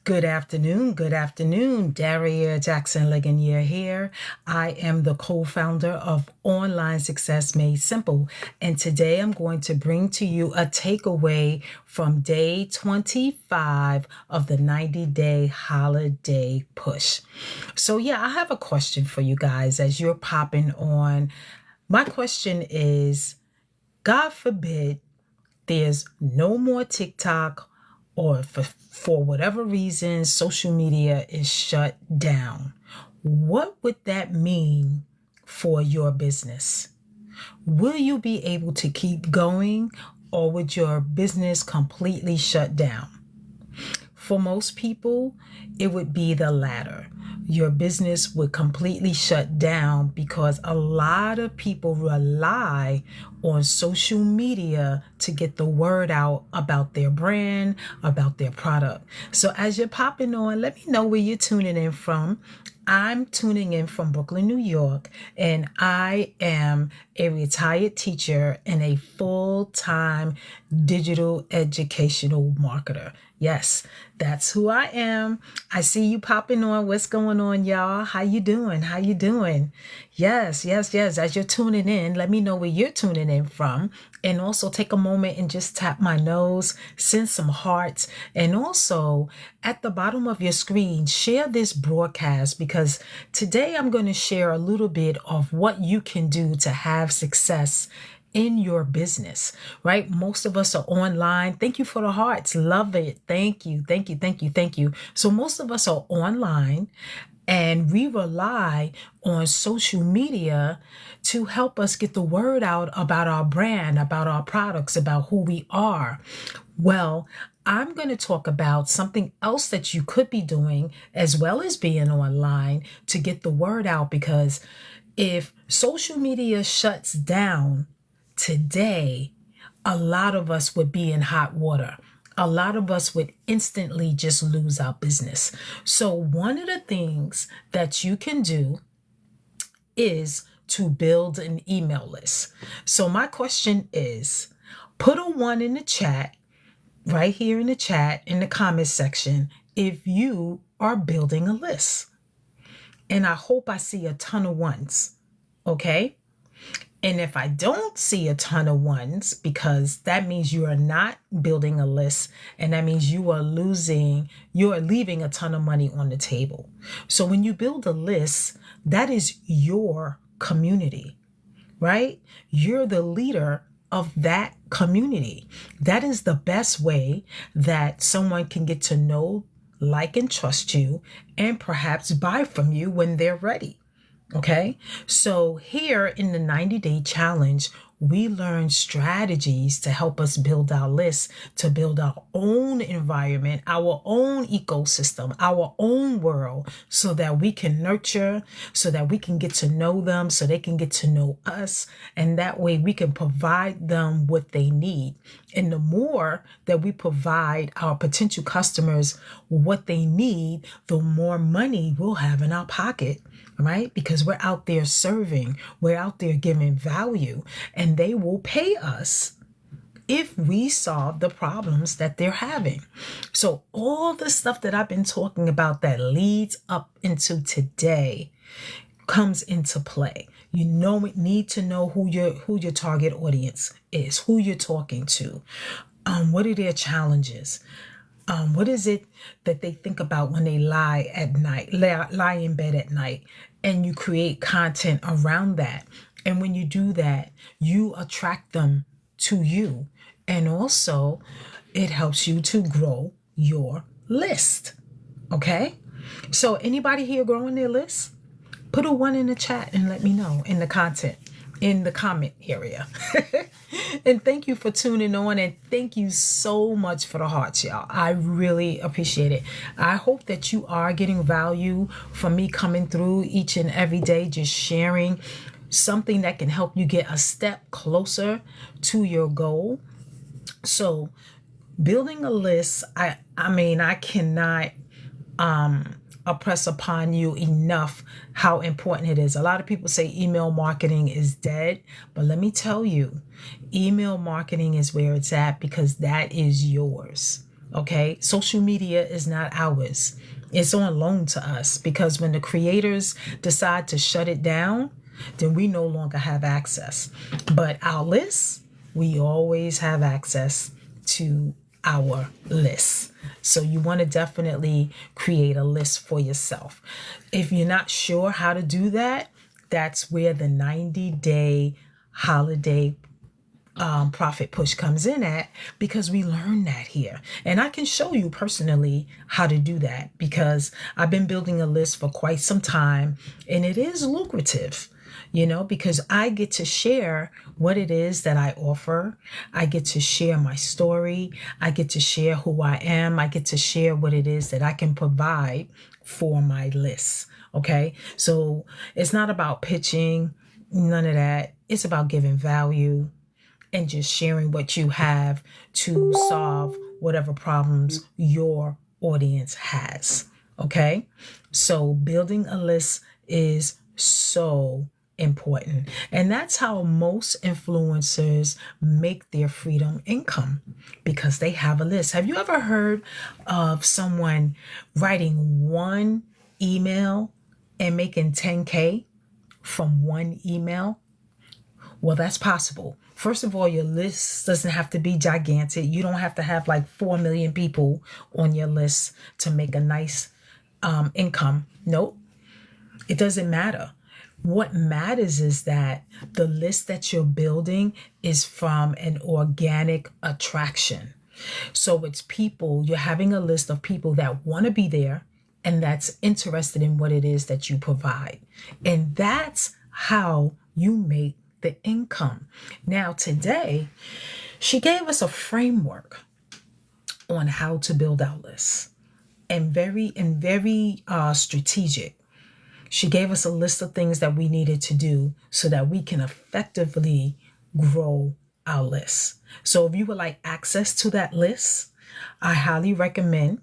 Good afternoon. Daria Jackson Ligonier here. I am the co-founder of Online Success Made Simple, and today I'm going to bring to you a takeaway from day 25 of the 90-day holiday push. So yeah, I have a question for you guys as you're popping on. My question is, God forbid there's no more TikTok, or for whatever reason, social media is shut down. What would that mean for your business? Will you be able to keep going, or would your business completely shut down? For most people, it would be the latter. Your business would completely shut down because a lot of people rely on social media to get the word out about their brand, about their product. So as you're popping on, let me know where you're tuning in from. I'm tuning in from Brooklyn, New York, and I am a retired teacher and a full-time digital educational marketer. Yes, that's who I am. I see you popping on. What's going on, y'all? How you doing? Yes. As you're tuning in, let me know where you're tuning in from. And also take a moment and just tap my nose, send some hearts. And also at the bottom of your screen, share this broadcast, because today I'm going to share a little bit of what you can do to have success in your business, right? Most of us are online. Thank you for the hearts. Love it. Thank you. So most of us are online, and we rely on social media to help us get the word out about our brand, about our products, about who we are. Well, I'm going to talk about something else that you could be doing as well as being online to get the word out, because if social media shuts down today, a lot of us would be in hot water. A lot of us would instantly just lose our business. So one of the things that you can do is to build an email list. So my question is, put a 1 in the chat, right here in the chat, in the comment section, if you are building a list. And I hope I see a ton of 1s, okay? And if I don't see a ton of 1s, because that means you are not building a list, and that means you are leaving a ton of money on the table. So when you build a list, that is your community, right? You're the leader of that community. That is the best way that someone can get to know, like, and trust you, and perhaps buy from you when they're ready. Okay, so here in the 90-day challenge, we learn strategies to help us build our lists, to build our own environment, our own ecosystem, our own world, so that we can nurture, so that we can get to know them, so they can get to know us. And that way we can provide them what they need. And the more that we provide our potential customers what they need, the more money we'll have in our pocket, right? Because we're out there serving, we're out there giving value, and they will pay us if we solve the problems that they're having. So all the stuff that I've been talking about that leads up into today comes into play. You need to know who your target audience is, who you're talking to, what are their challenges, what is it that they think about when they lie in bed at night, and you create content around that. And when you do that, you attract them to you, and also it helps you to grow your list. Okay, so anybody here growing their list? Put a 1 in the chat and let me know in the comment area. And thank you for tuning on, and thank you so much for the hearts, y'all. I really appreciate it. I hope that you are getting value from me coming through each and every day, just sharing something that can help you get a step closer to your goal. So building a list, I cannot impress upon you enough how important it is. A lot of people say email marketing is dead, but let me tell you, email marketing is where it's at, because that is yours. Okay, social media is not ours. It's on loan to us because when the creators decide to shut it down, then we no longer have access. But our lists, we always have access to our lists. So you want to definitely create a list for yourself. If you're not sure how to do that, that's where the 90-day holiday profit push comes in at, because we learn that here. And I can show you personally how to do that because I've been building a list for quite some time, and it is lucrative, because I get to share what it is that I offer. I get to share my story. I get to share who I am. I get to share what it is that I can provide for my lists. Okay. So it's not about pitching, none of that. It's about giving value and just sharing what you have to solve whatever problems your audience has. Okay. So building a list is so important. And that's how most influencers make their freedom income, because they have a list. Have you ever heard of someone writing one email and making 10K from one email? Well, that's possible. First of all, your list doesn't have to be gigantic. You don't have to have like 4 million people on your list to make a nice income. Nope. It doesn't matter. What matters is that the list that you're building is from an organic attraction. So it's people, you're having a list of people that want to be there and that's interested in what it is that you provide. And that's how you make the income. Now, today, she gave us a framework on how to build our lists, and very strategic. She gave us a list of things that we needed to do so that we can effectively grow our list. So if you would like access to that list, I highly recommend.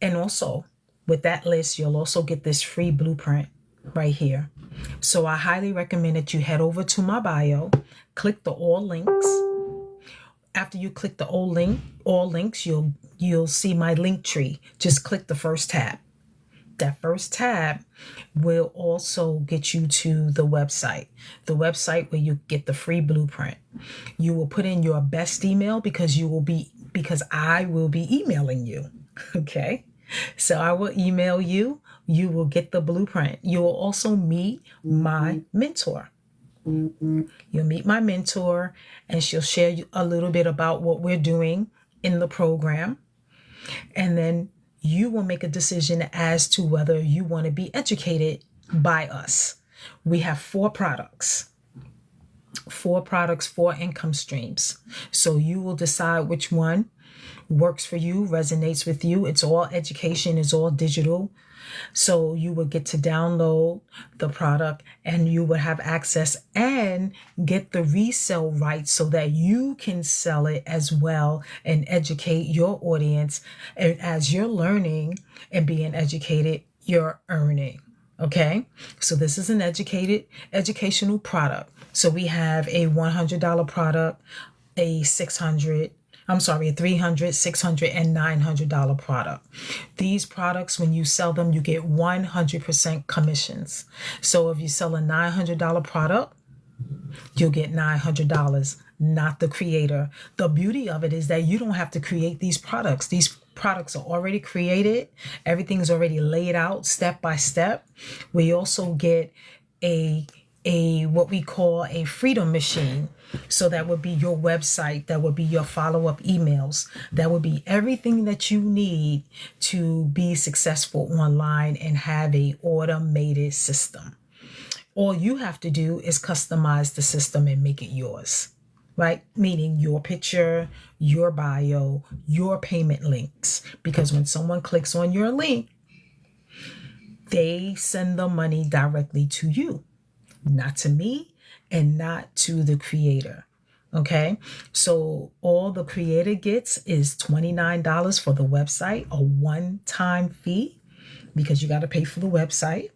And also with that list, you'll also get this free blueprint right here. So I highly recommend that you head over to my bio, click the all links. After you click the all links, you'll see my link tree. Just click the first tab. That first tab will also get you to the website where you get the free blueprint. You will put in your best email because I will be emailing you. Okay. So I will email you. You will get the blueprint. You will also meet my mentor. You'll meet my mentor, and she'll share a little bit about what we're doing in the program. And then you will make a decision as to whether you want to be educated by us. We have 4 products, 4 income streams. So you will decide which one works for you, resonates with you. It's all education, it's all digital. So you will get to download the product and you will have access and get the resale rights so that you can sell it as well and educate your audience. And as you're learning and being educated, you're earning. Okay. So this is an educational product. So we have a $100 product, a $300, $600, and $900 product. These products, when you sell them, you get 100% commissions. So if you sell a $900 product, you'll get $900, not the creator. The beauty of it is that you don't have to create these products. These products are already created. Everything's already laid out step by step. We also get a what we call a freedom machine. So that would be your website, that would be your follow-up emails, that would be everything that you need to be successful online and have a automated system. All you have to do is customize the system and make it yours, right? Meaning your picture, your bio, your payment links. Because when someone clicks on your link, they send the money directly to you, not to me and not to the creator. Okay. So all the creator gets is $29 for the website, a one-time fee, because you got to pay for the website.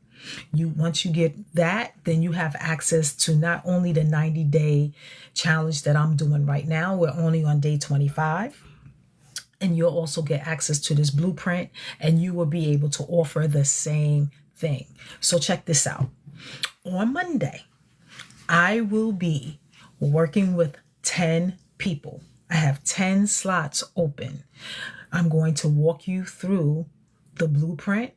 Once you get that, then you have access to not only the 90-day challenge that I'm doing right now. We're only on day 25. and you'll also get access to this blueprint, and you will be able to offer the same thing. So check this out. On Monday, I will be working with 10 people. I have 10 slots open. I'm going to walk you through the blueprint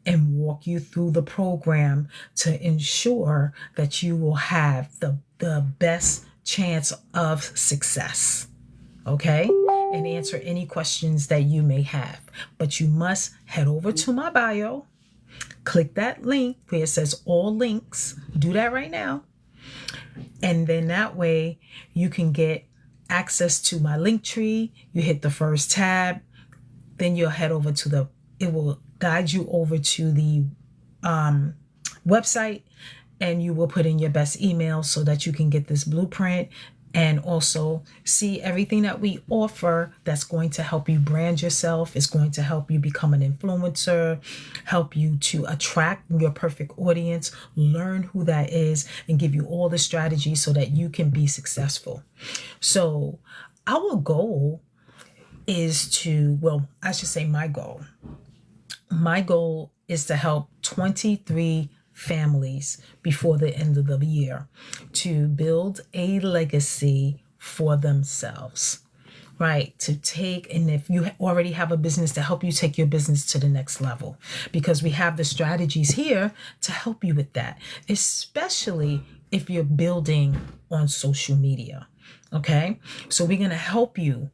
and walk you through the program to ensure that you will have the best chance of success. Okay? And answer any questions that you may have. But you must head over to my bio, click that link where it says all links. Do that right now. And then that way you can get access to my link tree. You hit the first tab, then you'll head over to it will guide you over to the website, and you will put in your best email so that you can get this blueprint and also see everything that we offer that's going to help you brand yourself. It's going to help you become an influencer, help you to attract your perfect audience, learn who that is, and give you all the strategies so that you can be successful. So our goal is I should say my goal. My goal is to help 23 families before the end of the year to build a legacy for themselves, right? To take, and if you already have a business, to help you take your business to the next level, because we have the strategies here to help you with that, especially if you're building on social media. Okay. So we're going to help you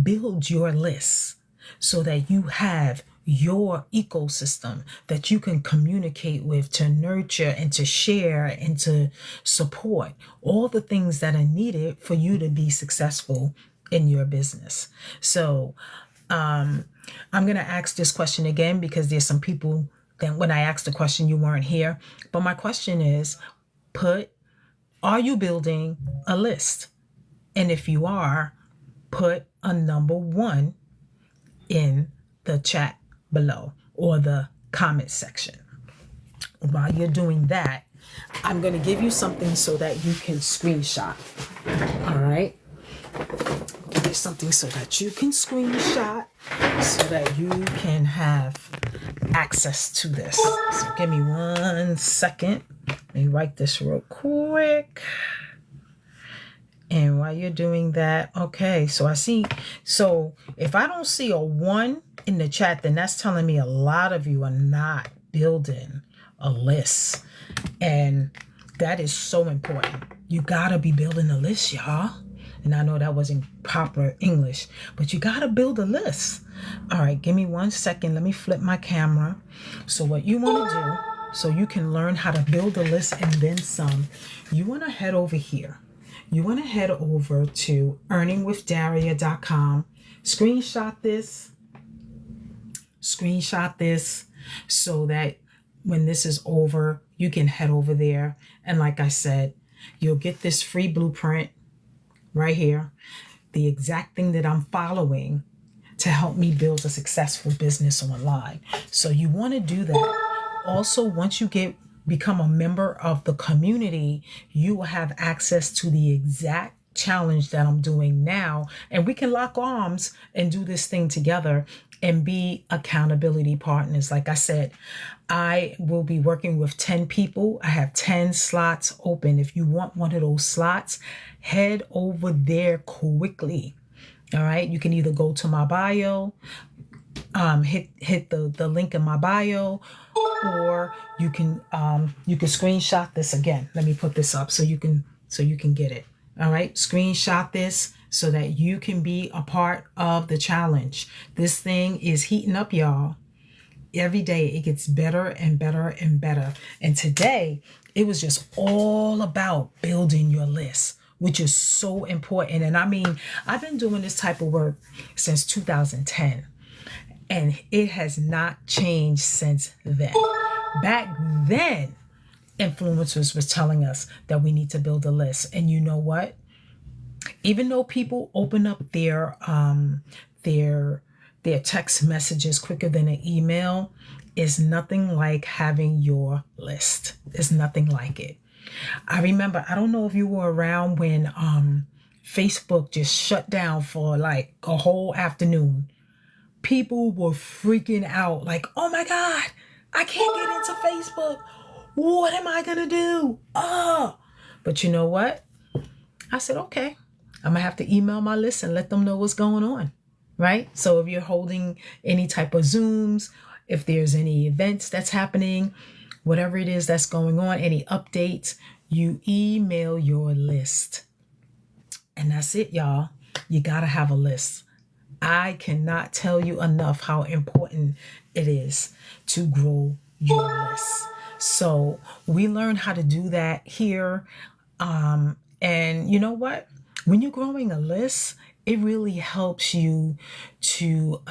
build your list so that you have your ecosystem that you can communicate with, to nurture and to share and to support all the things that are needed for you to be successful in your business. So I'm going to ask this question again, because there's some people that when I asked the question, you weren't here. But my question is, are you building a list? And if you are, put a number 1 in the chat below or the comment section. While you're doing that, I'm going to give you something so that you can screenshot. All right. Give you something so that you can screenshot so that you can have access to this. So give me 1 second. Let me write this real quick. And while you're doing that, okay, so I see, so if I don't see a 1 in the chat, then that's telling me a lot of you are not building a list. And that is so important. You gotta be building a list, y'all. And I know that wasn't proper English, but you gotta build a list. All right, give me 1 second. Let me flip my camera. So what you wanna do, so you can learn how to build a list and then some, you wanna head over here. You want to head over to earningwithdaria.com, screenshot this so that when this is over, you can head over there. And like I said, you'll get this free blueprint right here, the exact thing that I'm following to help me build a successful business online. So you want to do that. Also, once you become a member of the community, you will have access to the exact challenge that I'm doing now. And we can lock arms and do this thing together and be accountability partners. Like I said, I will be working with 10 people. I have 10 slots open. If you want one of those slots, head over there quickly. All right. You can either go to my bio, hit the link in my bio, or you can screenshot this again. Let me put this up so you can get it. All right, screenshot this so that you can be a part of the challenge. This thing is heating up, y'all. Every day it gets better and better and better. And today it was just all about building your list, which is so important. And I mean, I've been doing this type of work since 2010. And it has not changed since then. Back then, influencers was telling us that we need to build a list. And you know what? Even though people open up their text messages quicker than an email, is nothing like having your list. It's nothing like it. I remember, I don't know if you were around when Facebook just shut down for like a whole afternoon. People were freaking out like, oh my God, I can't get into Facebook. What am I going to do? But you know what? I said, okay, I'm going to have to email my list and let them know what's going on, right? So if you're holding any type of Zooms, if there's any events that's happening, whatever it is that's going on, any updates, you email your list. And that's it, y'all. You got to have a list. I cannot tell you enough how important it is to grow your list. So we learn how to do that here. And you know what? When you're growing a list, it really helps you to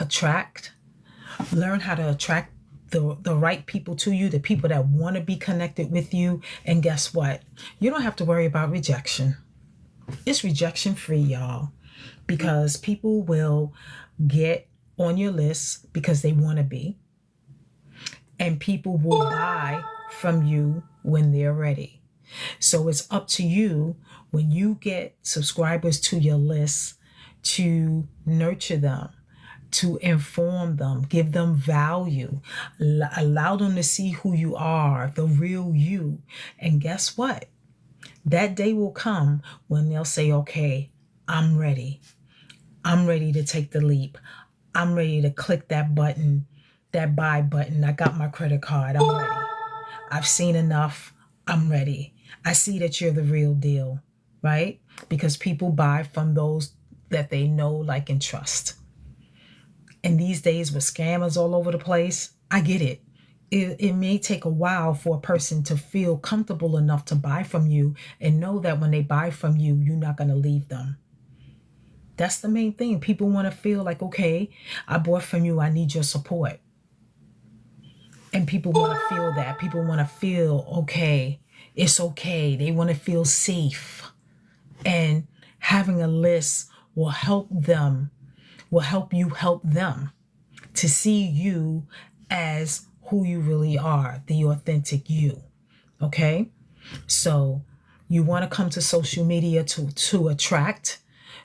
learn how to attract the right people to you, the people that want to be connected with you. And guess what? You don't have to worry about rejection. It's rejection free, y'all, because people will get on your list because they want to be, and people will buy from you when they're ready. So it's up to you when you get subscribers to your list to nurture them, to inform them, give them value, allow them to see who you are, the real you. And guess what? That day will come when they'll say, okay, I'm ready. I'm ready to take the leap. I'm ready to click that button, that buy button. I got my credit card. I'm ready. I've seen enough. I'm ready. I see that you're the real deal, right? Because people buy from those that they know, like, and trust. And these days with scammers all over the place, I get it. It may take a while for a person to feel comfortable enough to buy from you and know that when they buy from you, you're not going to leave them. That's the main thing. People want to feel like, okay, I bought from you. I need your support. And people want to feel that. People want to feel, okay, it's okay. They want to feel safe. And having a list will help them, will help you help them to see you as who you really are, the authentic you. Okay? So you want to come to social media to attract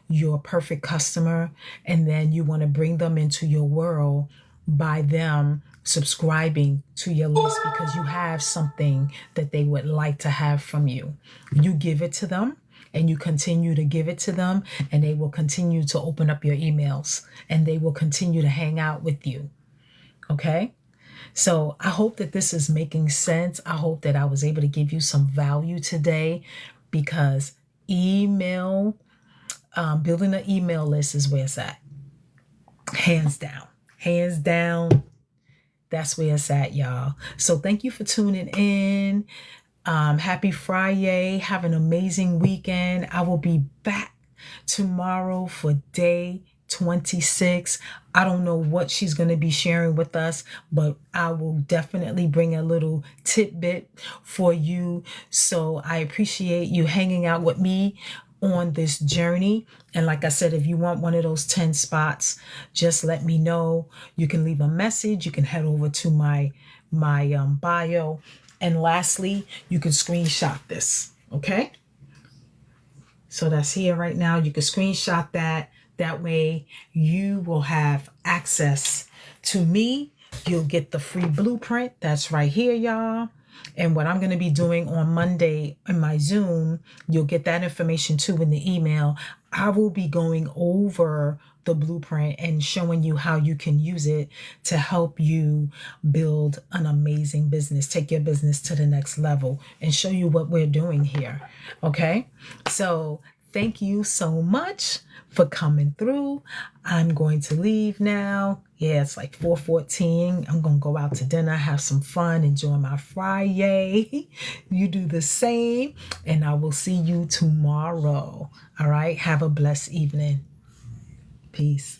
your perfect customer, and then you want to bring them into your world by them subscribing to your list because you have something that they would like to have from you. You give it to them and you continue to give it to them, and they will continue to open up your emails and they will continue to hang out with you. Okay? So I hope that this is making sense. I hope that I was able to give you some value today, because building an email list is where it's at. Hands down. Hands down. That's where it's at, y'all. So thank you for tuning in. Happy Friday. Have an amazing weekend. I will be back tomorrow for day 26. I don't know what she's going to be sharing with us, but I will definitely bring a little tidbit for you. So I appreciate you hanging out with me on this journey. And like I said, if you want one of those 10 spots, just let me know. You can leave a message. You can head over to my bio. And lastly, you can screenshot this. Okay. So that's here right now. You can screenshot that. That way you will have access to me. You'll get the free blueprint. That's right here, y'all. And what I'm going to be doing on Monday in my Zoom, you'll get that information too in the email. I will be going over the blueprint and showing you how you can use it to help you build an amazing business, take your business to the next level, and show you what we're doing here. Okay? So thank you so much for coming through. I'm going to leave now. Yeah, it's like 4:14. I'm going to go out to dinner, have some fun, enjoy my Friday. You do the same, and I will see you tomorrow. All right? Have a blessed evening. Peace.